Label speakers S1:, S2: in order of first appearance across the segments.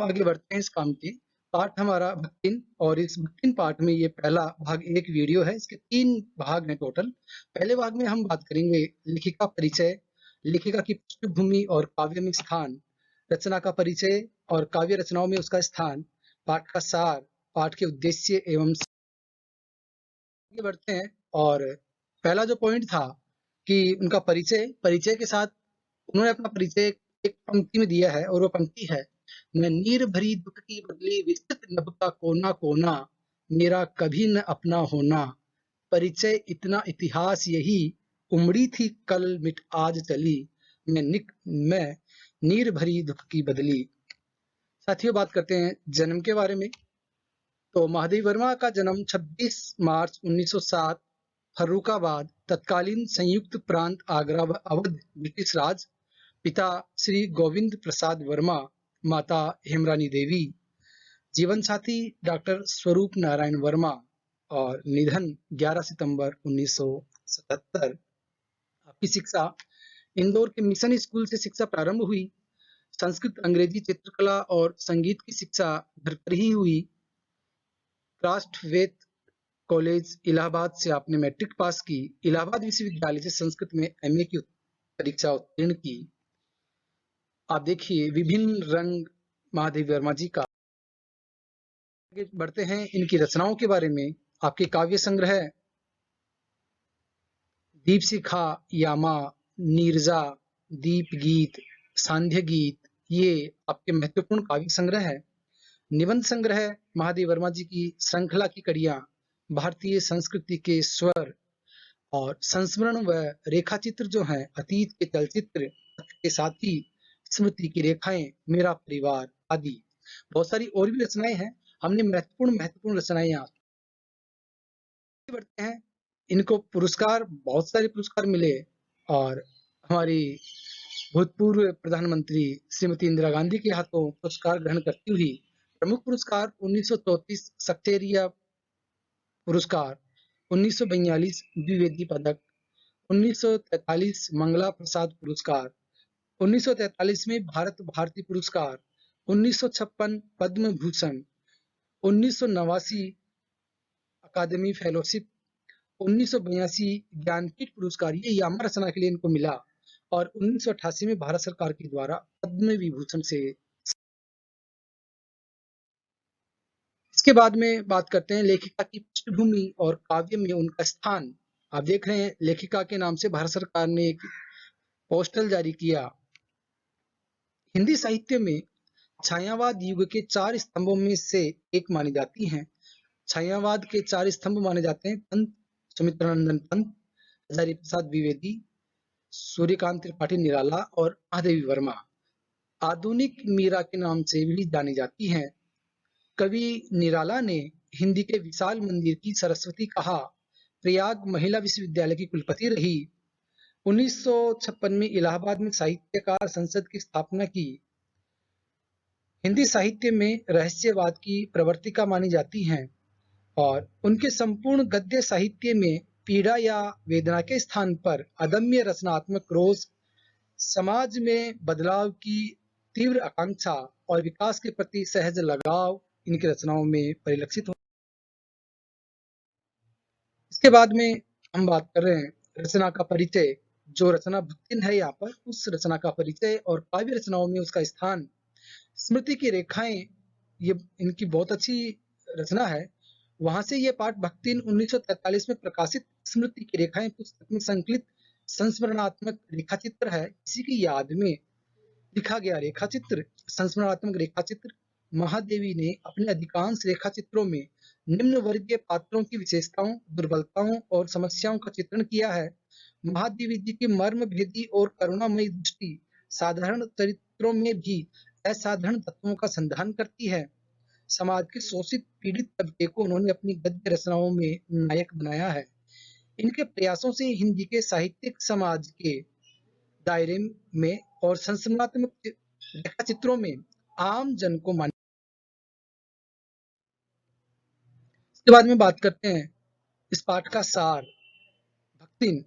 S1: आगे बढ़ते हैं इस काम के। पाठ हमारा भक्तिन और इस भक्तिन पाठ में ये पहला भाग एक वीडियो है। इसके 3 भाग हैं टोटल। पहले भाग में हम बात करेंगे लेखिका परिचय, लेखिका की पृष्ठभूमि और काव्य में स्थान, रचना का परिचय और काव्य रचनाओं में उसका स्थान, पाठ का सार, पाठ के उद्देश्य एवं आगे बढ़ते हैं। और पहला जो पॉइंट था कि उनका परिचय, परिचय के साथ उन्होंने अपना परिचय एक पंक्ति में दिया है और वो पंक्ति है, मैं नीर भरी दुख की बदली विस्तृत नभ का कोना कोना, मेरा कभी न अपना होना, परिचय इतना इतिहास यही, उमड़ी थी कल मिट आज चली, मैं नीर भरी दुख की बदली। साथियों, बात करते हैं जन्म के बारे में। तो महादेवी वर्मा का जन्म 26 मार्च 1907 फर्रुखाबाद, तत्कालीन संयुक्त प्रांत आगरा व अवध, ब्रिटिश राज। पिता श्री गोविंद प्रसाद वर्मा, माता हेमरानी देवी। जीवन साथी डॉक्टर स्वरूप नारायण वर्मा। और निधन 11 सितंबर 1977। आपकी शिक्षा इंदौर के मिशन स्कूल से शिक्षा प्रारंभ हुई। संस्कृत, अंग्रेजी, चित्रकला और संगीत की शिक्षा घर पर ही हुई। राष्ट्रवेद कॉलेज इलाहाबाद से आपने मैट्रिक पास की। इलाहाबाद विश्वविद्यालय से संस्कृत में एमए की परीक्षा उत्तीर्ण की। आप देखिए विभिन्न रंग महादेवी वर्मा जी का। आगे बढ़ते हैं इनकी रचनाओं के बारे में। आपके काव्य संग्रह दीप शिखा, यामा, नीरजा, दीप गीत, सांध्य गीत, ये आपके महत्वपूर्ण काव्य संग्रह है। निबंध संग्रह महादेवी वर्मा जी की श्रृंखला की कड़ियां, भारतीय संस्कृति के स्वर और संस्मरण व रेखाचित्र जो हैं, अतीत के चलचित्र के साथ ही स्मृति की रेखाएं, मेरा परिवार आदि बहुत सारी और भी रचनाएं हैं। हमने महत्वपूर्ण रचनाएं यहाँ बढ़ते हैं। इनको पुरस्कार, बहुत सारे पुरस्कार मिले और हमारी भूतपूर्व प्रधानमंत्री श्रीमती इंदिरा गांधी के हाथों पुरस्कार ग्रहण करती हुई प्रमुख पुरस्कार 1934 सक्सेरिया पुरस्कार, 1942 द्विवेदी पदक, 1943 मंगला प्रसाद पुरस्कार, 1943 में भारत भारती पुरस्कार, 1956 पद्म भूषण, 1989 अकादमी फेलोशिप, 1982 ज्ञानपीठ पुरस्कार, ये यामा रचना के लिए इनको मिला। और 1988 में भारत सरकार के द्वारा पद्म विभूषण से। इसके बाद में बात करते हैं लेखिका की पृष्ठभूमि और काव्य में उनका स्थान। आप देख रहे हैं लेखिका के नाम से भारत सरकार ने एक पोस्टल जारी किया। हिंदी साहित्य में छायावाद युग के 4 स्तंभों में से एक मानी जाती हैं। छायावाद के 4 स्तंभ माने जाते हैं पंत सुमित्रानंदन पंत, हजारी प्रसाद द्विवेदी, सूर्यकांत त्रिपाठी निराला और महादेवी वर्मा। आधुनिक मीरा के नाम से भी जानी जाती हैं। कवि निराला ने हिंदी के विशाल मंदिर की सरस्वती कहा, प्रयाग महिला विश्वविद्यालय की कुलपति रही। 1956 में इलाहाबाद में साहित्यकार संसद की स्थापना की। हिंदी साहित्य में रहस्यवाद की प्रवर्तिका मानी जाती हैं और उनके संपूर्ण गद्य साहित्य में पीड़ा या वेदना के स्थान पर अदम्य रचनात्मक रोष, समाज में बदलाव की तीव्र आकांक्षा और विकास के प्रति सहज लगाव इनकी रचनाओं में परिलक्षित हो। इसके बाद में हम बात कर रहे हैं रचना का परिचय। जो रचना भक्तिन है यहाँ पर, उस रचना का परिचय और काव्य रचनाओं में उसका स्थान। स्मृति की रेखाएं, ये इनकी बहुत अच्छी रचना है। वहां से ये पाठ भक्तिन 1943 में प्रकाशित स्मृति की रेखाएं पुस्तक में संकलित संस्मरणात्मक रेखाचित्र है। इसी की याद में लिखा गया रेखाचित्र, संस्मरणात्मक रेखाचित्र। महादेवी ने अपने अधिकांश रेखाचित्रों में निम्न वर्गीय पात्रों की विशेषताओं, दुर्बलताओं और समस्याओं का चित्रण किया है। महादेवी जी की मर्म भेदी और करुणामयी दृष्टि साधारण चरित्रों में भी असाधारण तत्वों का संधान करती है। समाज के शोषित पीड़ित तबके को उन्होंने अपनी गद्य रचनाओं में नायक बनाया है। इनके प्रयासों से हिंदी के साहित्यिक समाज के दायरे में और संस्मरणात्मक रेखाचित्रों में आम जन को मान। इसके बाद में बात करते हैं इस पाठ का सार। भक्तिन,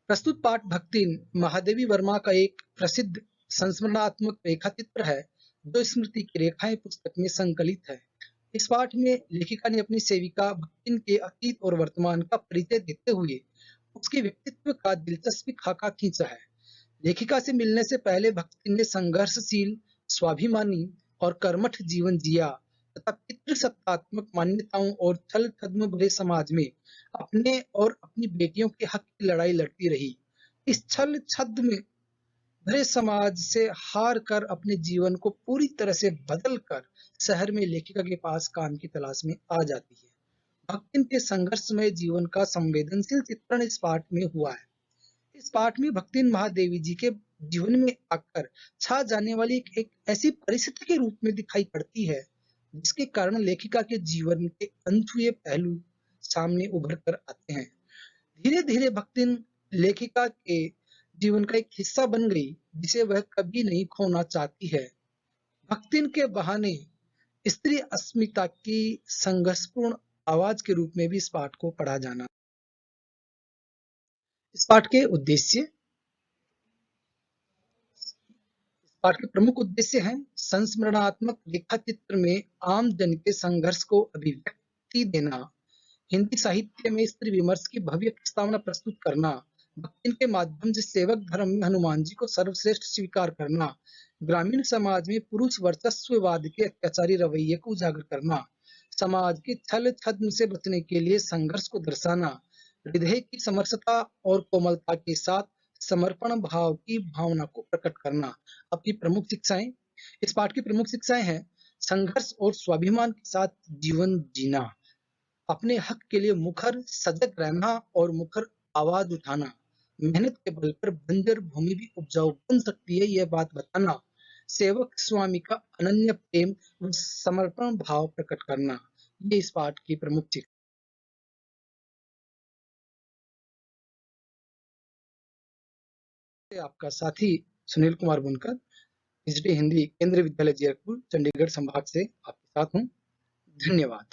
S1: प्रस्तुत पाठ भक्तिन महादेवी वर्मा का एक प्रसिद्ध संस्मरणात्मक रेखाचित्र है जो स्मृति की रेखाएं पुस्तक में संकलित है। इस पाठ में लेखिका ने अपनी सेविका भक्तिन के अतीत और वर्तमान का परिचय देते हुए उसके व्यक्तित्व का दिलचस्प खाका खींचा है। लेखिका से मिलने से पहले भक्तिन ने संघर्षशील, स्वाभिमानी और कर्मठ जीवन जिया तथा पितृसत्तात्मक मान्यताओं और छल-छद्म भरे समाज में अपने और अपनी बेटियों के हक की लड़ाई लड़ती रही। इस छल-छद्म भरे समाज से हार कर अपने जीवन को पूरी तरह से बदल कर शहर में लेखिका के पास काम की तलाश में आ जाती है। भक्तिन के संघर्षमय जीवन का संवेदनशील चित्रण इस पाठ में हुआ है। इस पाठ में भक्तिन महादेवी जी के जीवन में आकर छा जाने वाली एक ऐसी परिस्थिति के रूप में दिखाई पड़ती है, जिसके कारण लेखिका के जीवन के अनछुए पहलू सामने उभर कर आते हैं। धीरे-धीरे भक्तिन लेखिका के जीवन का एक हिस्सा बन गई, जिसे वह कभी नहीं खोना चाहती है। भक्तिन के बहाने स्त्री अस्मिता की संघर्षपूर्ण आवाज के रूप में भी इस पाठ को पढ़ा जाना। इस पाठ के उद्देश्य पाठ के प्रमुख उद्देश्य हैं संस्मरणात्मक रेखाचित्र में आम जन के संघर्ष को अभिव्यक्ति देना, हिंदी साहित्य में स्त्री विमर्श की भव्य प्रस्तावना प्रस्तुत करना, भक्ति के माध्यम से सेवक धर्म में हनुमान जी को सर्वश्रेष्ठ स्वीकार करना, ग्रामीण समाज में पुरुष वर्चस्ववाद के अत्याचारी रवैये को उजागर करना, समाज के छल छद्म से बचने के लिए संघर्ष को दर्शाना, हृदय की समरसता और कोमलता के साथ समर्पण भाव की भावना को प्रकट करना। आपकी प्रमुख शिक्षाएं इस पाठ की प्रमुख शिक्षाएं हैं संघर्ष और स्वाभिमान के साथ जीवन जीना, अपने हक के लिए मुखर सजग रहना और मुखर आवाज उठाना, मेहनत के बल पर बंजर भूमि भी उपजाऊ बन सकती है, यह बात बताना, सेवक स्वामी का अनन्य प्रेम व समर्पण भाव प्रकट करना, ये इस पाठ की प्रमुख शिक्षा। आपका साथी सुनील कुमार बुनकर, एसडी हिंदी केंद्रीय विद्यालय जीरकपुर चंडीगढ़ संभाग से आपके साथ हूँ। धन्यवाद।